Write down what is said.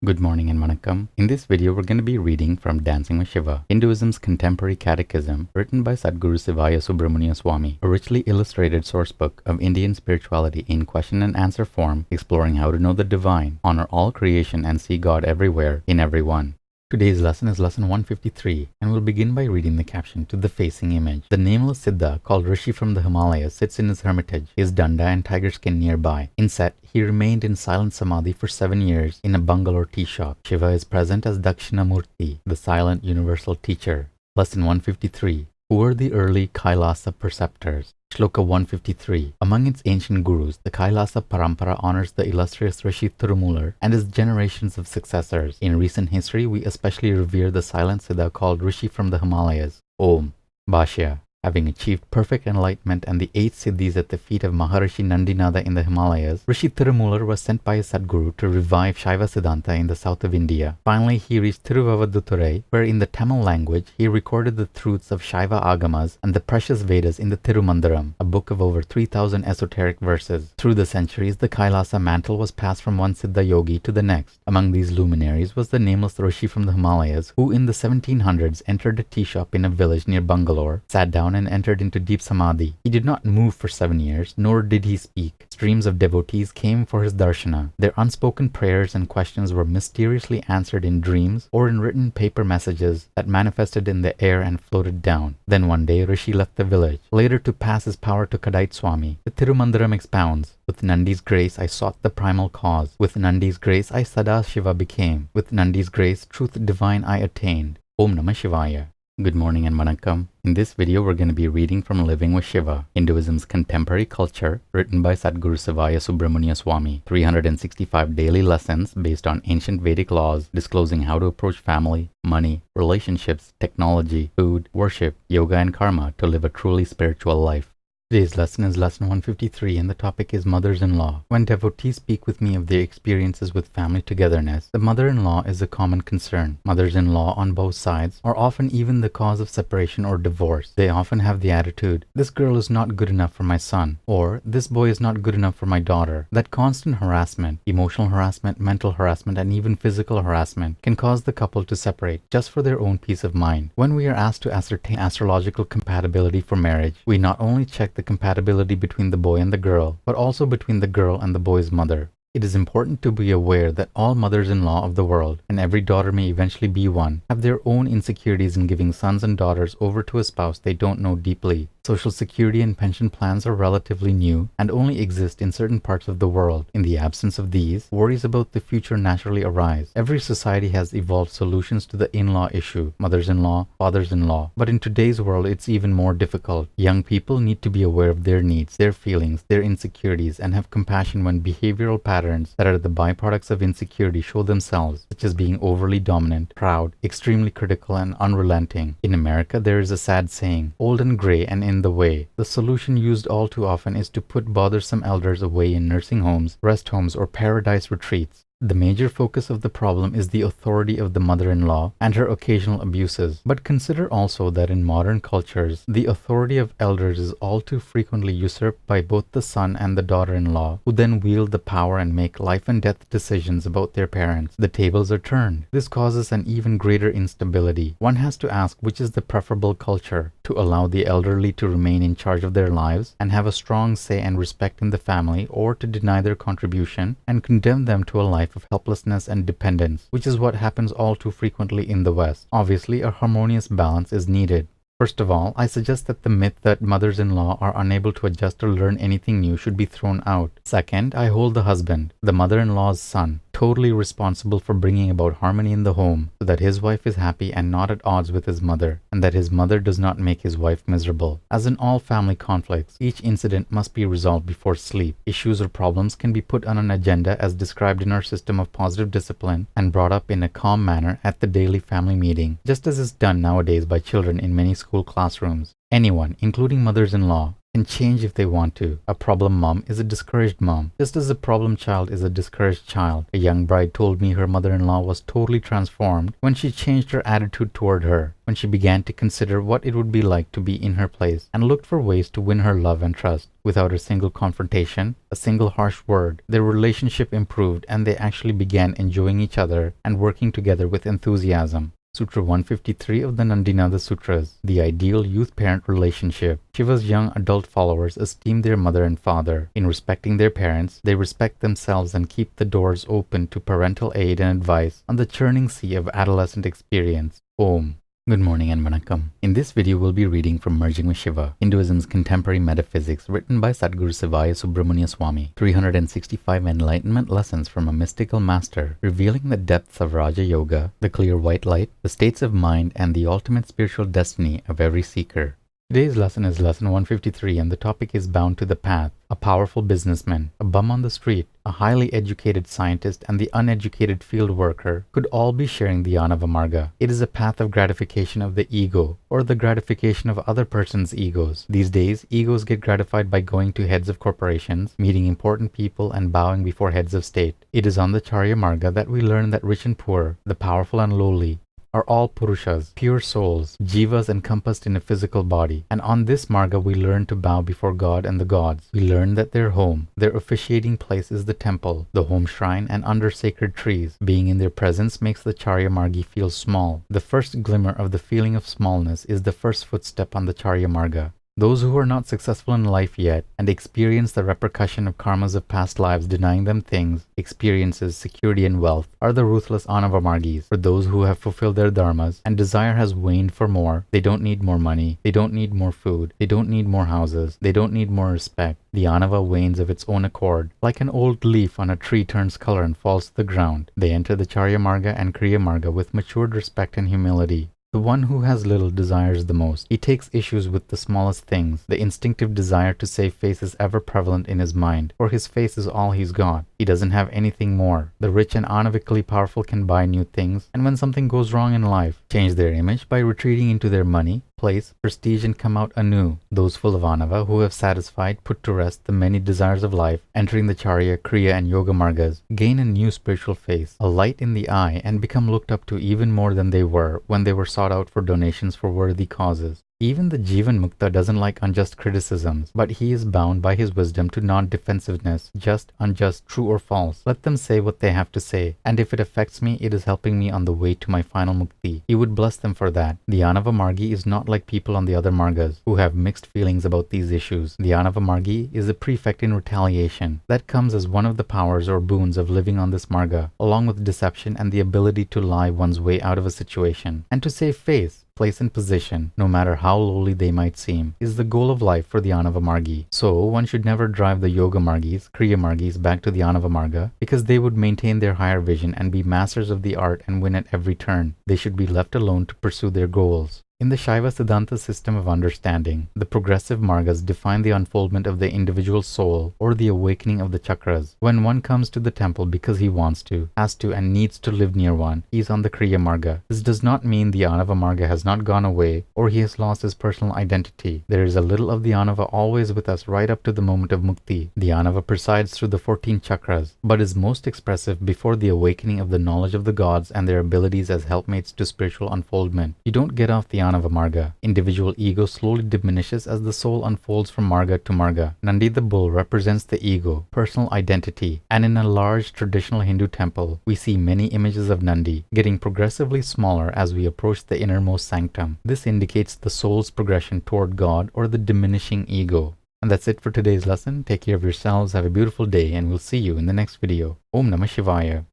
Good morning and vanakkam. In this video, we're going to be reading from Dancing with Shiva, Hinduism's contemporary catechism, written by Sadhguru Sivaya Subramania Swami, a richly illustrated sourcebook of Indian spirituality in question and answer form, exploring how to know the divine, honor all creation, and see God everywhere, in everyone. Today's lesson is lesson 153, and we'll begin by reading the caption to the facing image. The nameless siddha, called Rishi from the Himalayas, sits in his hermitage, his danda and tiger skin nearby. In set, he remained in silent samadhi for 7 years in a Bangalore tea shop. Shiva is present as Dakshinamurti, the silent universal teacher. Lesson 153. Who were the early Kailasa Preceptors? Shloka 153. Among its ancient gurus, the Kailasa Parampara honors the illustrious Rishi Tirumular and his generations of successors. In recent history, we especially revere the silent siddha called Rishi from the Himalayas. Om. Bhashya. Having achieved perfect enlightenment and the 8 siddhis at the feet of Maharishi Nandinada in the Himalayas, Rishi Tirumular was sent by his Sadguru to revive Shaiva Siddhanta in the south of India. Finally, he reached Tiruvavadurai, where in the Tamil language, he recorded the truths of Shaiva Agamas and the precious Vedas in the Tirumandaram, a book of over 3,000 esoteric verses. Through the centuries, the Kailasa mantle was passed from one siddha yogi to the next. Among these luminaries was the nameless Rishi from the Himalayas, who in the 1700s entered a tea shop in a village near Bangalore, sat down and entered into deep samadhi. He did not move for 7 years, nor did he speak. Streams of devotees came for his darshana. Their unspoken prayers and questions were mysteriously answered in dreams or in written paper messages that manifested in the air and floated down. Then one day Rishi left the village, later to pass his power to Kadait Swami. The Tirumandaram expounds, with Nandi's grace I sought the primal cause. With Nandi's grace I Sada Shiva became. With Nandi's grace truth divine I attained. Om Namah Shivaya. Good morning and vanakkam. In this video, we're going to be reading from Living with Shiva, Hinduism's contemporary culture, written by Sadhguru Sivaya Subramania Swami. 365 daily lessons based on ancient Vedic laws, disclosing how to approach family, money, relationships, technology, food, worship, yoga, and karma to live a truly spiritual life. Today's lesson is lesson 153 and the topic is mothers-in-law. When devotees speak with me of their experiences with family togetherness, the mother-in-law is a common concern. Mothers-in-law on both sides are often even the cause of separation or divorce. They often have the attitude, this girl is not good enough for my son, or this boy is not good enough for my daughter. That constant harassment, emotional harassment, mental harassment, and even physical harassment can cause the couple to separate just for their own peace of mind. When we are asked to ascertain astrological compatibility for marriage, we not only check the compatibility between the boy and the girl, but also between the girl and the boy's mother. It is important to be aware that all mothers-in-law of the world, and every daughter may eventually be one, have their own insecurities in giving sons and daughters over to a spouse they don't know deeply. Social security and pension plans are relatively new and only exist in certain parts of the world. In the absence of these, worries about the future naturally arise. Every society has evolved solutions to the in-law issue, mothers-in-law, fathers-in-law, but in today's world it's even more difficult. Young people need to be aware of their needs, their feelings, their insecurities, and have compassion when behavioral patterns that are the byproducts of insecurity show themselves, such as being overly dominant, proud, extremely critical, and unrelenting. In America, there is a sad saying, old and gray and in the way. The solution used all too often is to put bothersome elders away in nursing homes, rest homes, or paradise retreats. The major focus of the problem is the authority of the mother-in-law and her occasional abuses. But consider also that in modern cultures, the authority of elders is all too frequently usurped by both the son and the daughter-in-law, who then wield the power and make life and death decisions about their parents. The tables are turned. This causes an even greater instability. One has to ask which is the preferable culture, to allow the elderly to remain in charge of their lives and have a strong say and respect in the family, or to deny their contribution and condemn them to a life of helplessness and dependence, which is what happens all too frequently in the West. Obviously, a harmonious balance is needed. First of all, I suggest that the myth that mothers-in-law are unable to adjust or learn anything new should be thrown out. Second, I hold the husband, the mother-in-law's son, totally responsible for bringing about harmony in the home so that his wife is happy and not at odds with his mother, and that his mother does not make his wife miserable. As in all family conflicts, each incident must be resolved before sleep. Issues or problems can be put on an agenda as described in our system of positive discipline and brought up in a calm manner at the daily family meeting, just as is done nowadays by children in many school classrooms. Anyone, including mothers-in-law, can change if they want to. A problem mom is a discouraged mom, just as a problem child is a discouraged child. A young bride told me her mother-in-law was totally transformed when she changed her attitude toward her, when she began to consider what it would be like to be in her place and looked for ways to win her love and trust. Without a single confrontation, a single harsh word, their relationship improved and they actually began enjoying each other and working together with enthusiasm. Sutra 153 of the Nandinada Sutras, the ideal youth-parent relationship. Shiva's young adult followers esteem their mother and father. In respecting their parents, they respect themselves and keep the doors open to parental aid and advice on the churning sea of adolescent experience. Om. Good morning and Vanakkam. In this video, we'll be reading from Merging with Shiva, Hinduism's Contemporary Metaphysics, written by Sadhguru Sivaya Subramania Swami. 365 Enlightenment Lessons from a Mystical Master, revealing the depths of Raja Yoga, the clear white light, the states of mind, and the ultimate spiritual destiny of every seeker. Today's lesson is lesson 153 and the topic is bound to the path. A powerful businessman, a bum on the street, a highly educated scientist, and the uneducated field worker could all be sharing the Anava Marga. It is a path of gratification of the ego, or the gratification of other person's egos. These days, egos get gratified by going to heads of corporations, meeting important people, and bowing before heads of state. It is on the Charya Marga that we learn that rich and poor, the powerful and lowly, are all Purushas, pure souls, jivas encompassed in a physical body. And on this marga we learn to bow before God and the gods. We learn that their home, their officiating place is the temple, the home shrine, and under sacred trees. Being in their presence makes the Charya Margi feel small. The first glimmer of the feeling of smallness is the first footstep on the Charya Marga. Those who are not successful in life yet and experience the repercussion of karmas of past lives denying them things, experiences, security, and wealth are the ruthless Anavamargis. For those who have fulfilled their dharmas and desire has waned for more, they don't need more money, they don't need more food, they don't need more houses, they don't need more respect. The Anava wanes of its own accord. Like an old leaf on a tree turns color and falls to the ground, they enter the Charya Marga and Kriya Marga with matured respect and humility. The one who has little desires the most. He takes issues with the smallest things. The instinctive desire to save face is ever prevalent in his mind, for his face is all he's got. He doesn't have anything more. The rich and anavically powerful can buy new things, and when something goes wrong in life, change their image by retreating into their money, place, prestige, and come out anew. Those full of Anava who have satisfied, put to rest the many desires of life, entering the Charya, Kriya, and Yoga Margas, gain a new spiritual face, a light in the eye, and become looked up to even more than they were when they were sought out for donations for worthy causes. Even the Jivan Mukta doesn't like unjust criticisms, but he is bound by his wisdom to non-defensiveness, just, unjust, true or false. Let them say what they have to say, and if it affects me, it is helping me on the way to my final mukti. He would bless them for that. The Anava Margi is not like people on the other Margas, who have mixed feelings about these issues. The Anava Margi is a prefect in retaliation. That comes as one of the powers or boons of living on this Marga, along with deception and the ability to lie one's way out of a situation, and to save face. Place and position, no matter how lowly they might seem, is the goal of life for the Anava Margi. So, one should never drive the Yoga Margis, Kriya Margis back to the Anava Marga, because they would maintain their higher vision and be masters of the art and win at every turn. They should be left alone to pursue their goals. In the Shaiva Siddhanta system of understanding, the progressive margas define the unfoldment of the individual soul or the awakening of the chakras. When one comes to the temple because he wants to, has to, and needs to live near one, he is on the Kriya Marga. This does not mean the Anava Marga has not gone away or he has lost his personal identity. There is a little of the Anava always with us right up to the moment of mukti. The Anava presides through the 14 chakras, but is most expressive before the awakening of the knowledge of the gods and their abilities as helpmates to spiritual unfoldment. You don't get off the Anava Marga. Individual ego slowly diminishes as the soul unfolds from Marga to Marga. Nandi the bull represents the ego, personal identity, and in a large traditional Hindu temple, we see many images of Nandi, getting progressively smaller as we approach the innermost sanctum. This indicates the soul's progression toward God or the diminishing ego. And that's it for today's lesson. Take care of yourselves, have a beautiful day, and we'll see you in the next video. Om Namah Shivaya.